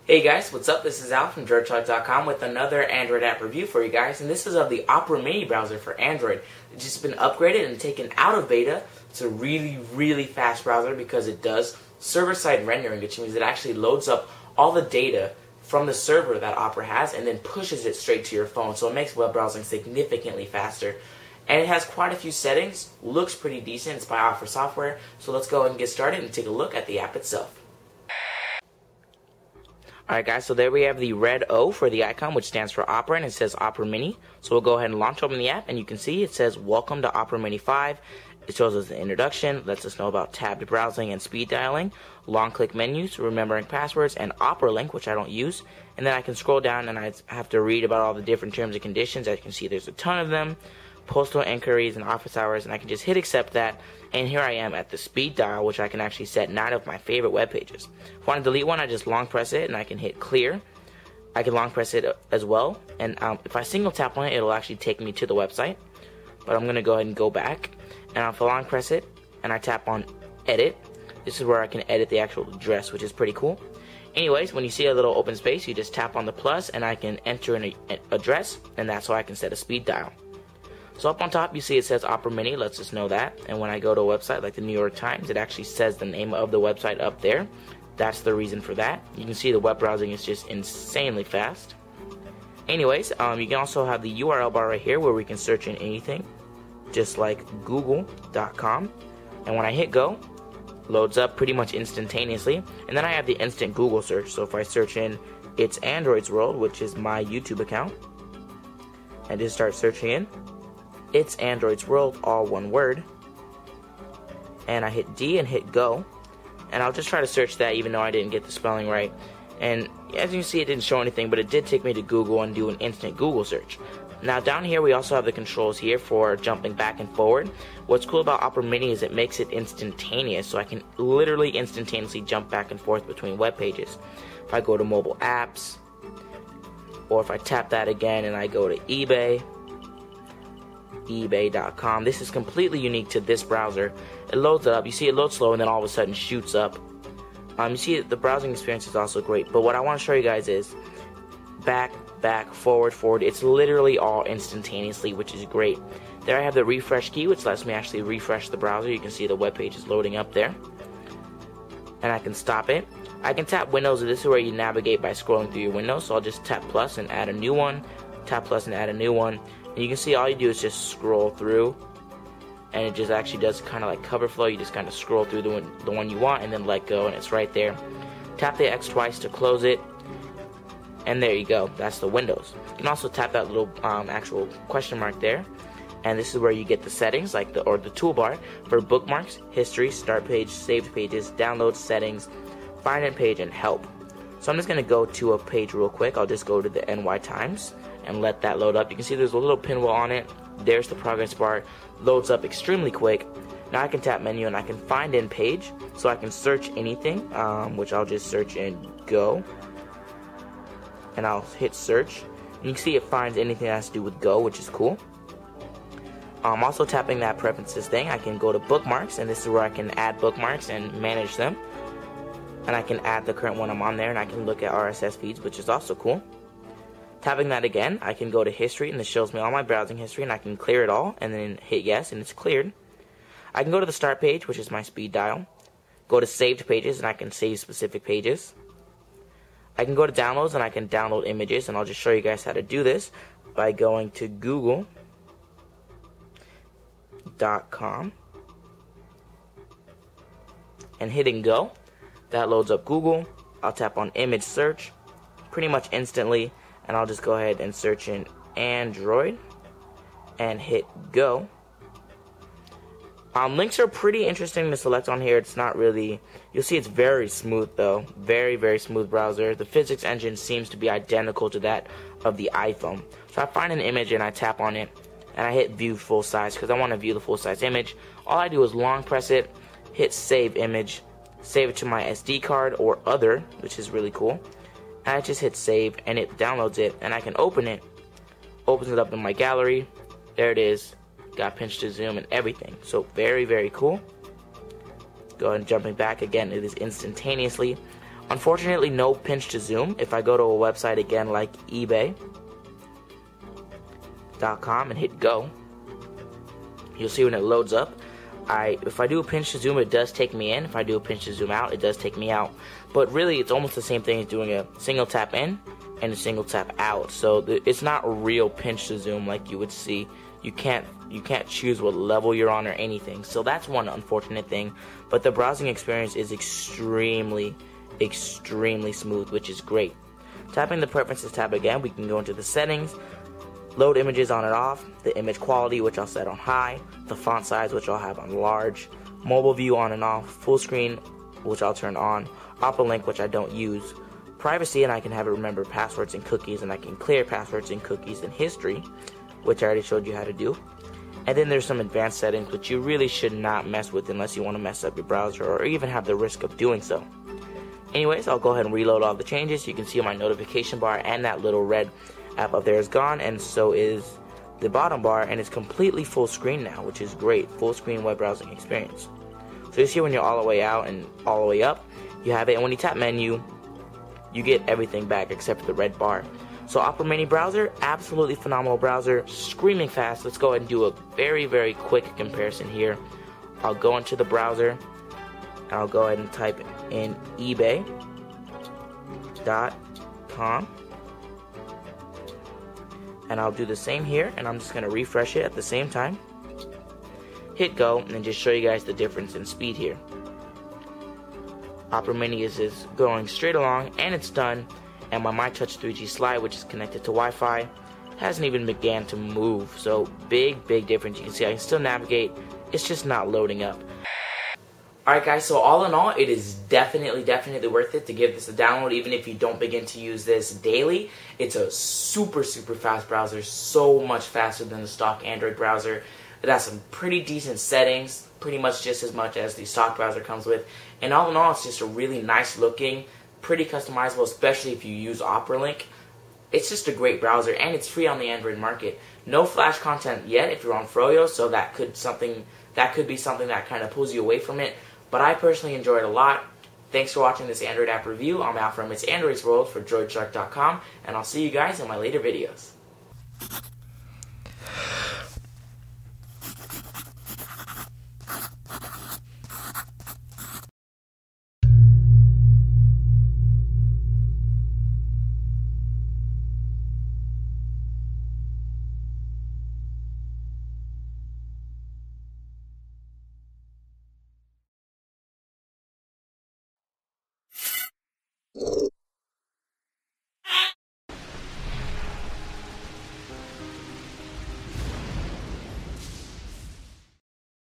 Hey guys, what's up? This is Al from droidshark.com with another Android app review for you guys, and this is of the Opera Mini browser for Android. It's just been upgraded and taken out of beta. It's a really fast browser because it does server-side rendering, which means it actually loads up all the data from the server that Opera has and then pushes it straight to your phone, so it makes web browsing significantly faster. And it has quite a few settings, looks pretty decent. It's by Opera Software, so let's go ahead and get started and take a look at the app itself. Alright guys, so there we have the red O for the icon, which stands for Opera, and it says Opera Mini. So we'll go ahead and launch open the app, and you can see it says Welcome to Opera Mini 5. It shows us the introduction, lets us know about tabbed browsing and speed dialing, long click menus, remembering passwords, and Opera Link, which I don't use. And then I can scroll down and I have to read about all the different terms and conditions. As you can see, there's a ton of them. Postal inquiries and office hours, and I can just hit accept that, and here I am at the speed dial, which I can actually set 9 of my favorite web pages. If I want to delete one, I just long press it and I can hit clear. I can long press it as well, and if I single tap on it, it'll actually take me to the website, but I'm going to go ahead and go back, and if I long press it and I tap on edit, this is where I can edit the actual address, which is pretty cool. Anyways, when you see a little open space, you just tap on the plus and I can enter an address, and that's how I can set a speed dial. So up on top you see it says Opera Mini, lets us know that, and when I go to a website like the New York Times, it actually says the name of the website up there. That's the reason for that. You can see the web browsing is just insanely fast. Anyways, you can also have the URL bar right here where we can search in anything, just like google.com, and when I hit go, loads up pretty much instantaneously. And then I have the instant Google search, so if I search in It's Android's World, which is my YouTube account, and just start searching in It's Android's World, all one word, and I hit D and hit go, and I'll just try to search that even though I didn't get the spelling right. And as you can see, it didn't show anything, but it did take me to Google and do an instant Google search. Now down here we also have the controls here for jumping back and forward. What's cool about Opera Mini is it makes it instantaneous, so I can literally instantaneously jump back and forth between web pages. If I go to mobile apps, or if I tap that again and I go to ebay.com. This is completely unique to this browser. It loads up, you see it loads slow and then all of a sudden shoots up. You see the browsing experience is also great, but what I want to show you guys is back, forward. It's literally all instantaneously, which is great. There I have the refresh key, which lets me actually refresh the browser. You can see the web page is loading up there, and I can stop it. I can tap windows, and this is where you navigate by scrolling through your windows, so I'll just tap plus and add a new one, tap plus and add a new one. And you can see all you do is just scroll through, and it just actually does kind of like cover flow. You just kind of scroll through the one you want and then let go, and it's right there. Tap the X twice to close it, and there you go. That's the windows. You can also tap that little actual question mark there, and this is where you get the settings, like the toolbar for bookmarks, history, start page, saved pages, downloads, settings, find in page, and help. So I'm just going to go to a page real quick. I'll just go to the NY Times and let that load up. You can see there's a little pinwheel on it. There's the progress bar. Loads up extremely quick. Now I can tap menu and I can find in page, so I can search anything, which I'll just search in go, and I'll hit search. And you can see it finds anything that has to do with go, which is cool. Also tapping that preferences thing, I can go to bookmarks, and this is where I can add bookmarks and manage them. And I can add the current one I'm on there, and I can look at RSS feeds, which is also cool. Tapping that again, I can go to history, and this shows me all my browsing history, and I can clear it all, and then hit yes, and it's cleared. I can go to the start page, which is my speed dial. Go to saved pages, and I can save specific pages. I can go to downloads, and I can download images, and I'll just show you guys how to do this by going to google.com and hitting go. That loads up Google. I'll tap on image search pretty much instantly, and I'll just go ahead and search in Android and hit go. Links are pretty interesting to select on here. It's not really, you'll see it's very smooth though. Very smooth browser. The physics engine seems to be identical to that of the iPhone. So I find an image and I tap on it and I hit view full size because I want to view the full size image. All I do is long press it, hit save image, save it to my SD card or other, which is really cool. And I just hit save and it downloads it, and I can open it. Opens it up in my gallery. There it is. Got pinch to zoom and everything. So very cool. Go ahead and jumping back again, it is instantaneously. Unfortunately, no pinch to zoom. If I go to a website again like ebay.com and hit go, you'll see when it loads up, if I do a pinch to zoom, it does take me in. If I do a pinch to zoom out, it does take me out. But really, it's almost the same thing as doing a single tap in and a single tap out. So it's not a real pinch to zoom like you would see. You can't choose what level you're on or anything. So that's one unfortunate thing. But the browsing experience is extremely smooth, which is great. Tapping the Preferences tab again, we can go into the settings, load images on and off, the image quality, which I'll set on high, the font size, which I'll have on large, mobile view on and off, full screen, which I'll turn on, Opera Link, which I don't use, privacy, and I can have it remember passwords and cookies, and I can clear passwords and cookies in history, which I already showed you how to do. And then there's some advanced settings, which you really should not mess with unless you want to mess up your browser or even have the risk of doing so. Anyways, I'll go ahead and reload all the changes. You can see my notification bar and that little red app up there is gone, and so is the bottom bar, and it's completely full screen now, which is great. Full screen web browsing experience. So you see when you're all the way out and all the way up, you have it, and when you tap menu, you get everything back except for the red bar. So Opera Mini browser, absolutely phenomenal browser, screaming fast. Let's go ahead and do a very quick comparison here. I'll go into the browser, and I'll go ahead and type in ebay.com. And I'll do the same here, and I'm just going to refresh it at the same time. Hit go, and then just show you guys the difference in speed here. Opera Mini is going straight along, and it's done. And my MyTouch 3G slide, which is connected to Wi-Fi, hasn't even began to move. So big difference. You can see I can still navigate. It's just not loading up. Alright guys, so all in all, it is definitely worth it to give this a download, even if you don't begin to use this daily. It's a super fast browser, so much faster than the stock Android browser. It has some pretty decent settings, pretty much just as much as the stock browser comes with. And all in all, it's just a really nice looking, pretty customizable, especially if you use Opera Link. It's just a great browser, and it's free on the Android market. No Flash content yet if you're on Froyo, so that could be something that kind of pulls you away from it. But I personally enjoy it a lot. Thanks for watching this Android app review. I'm Al from It's Android's World for droidshark.com, and I'll see you guys in my later videos.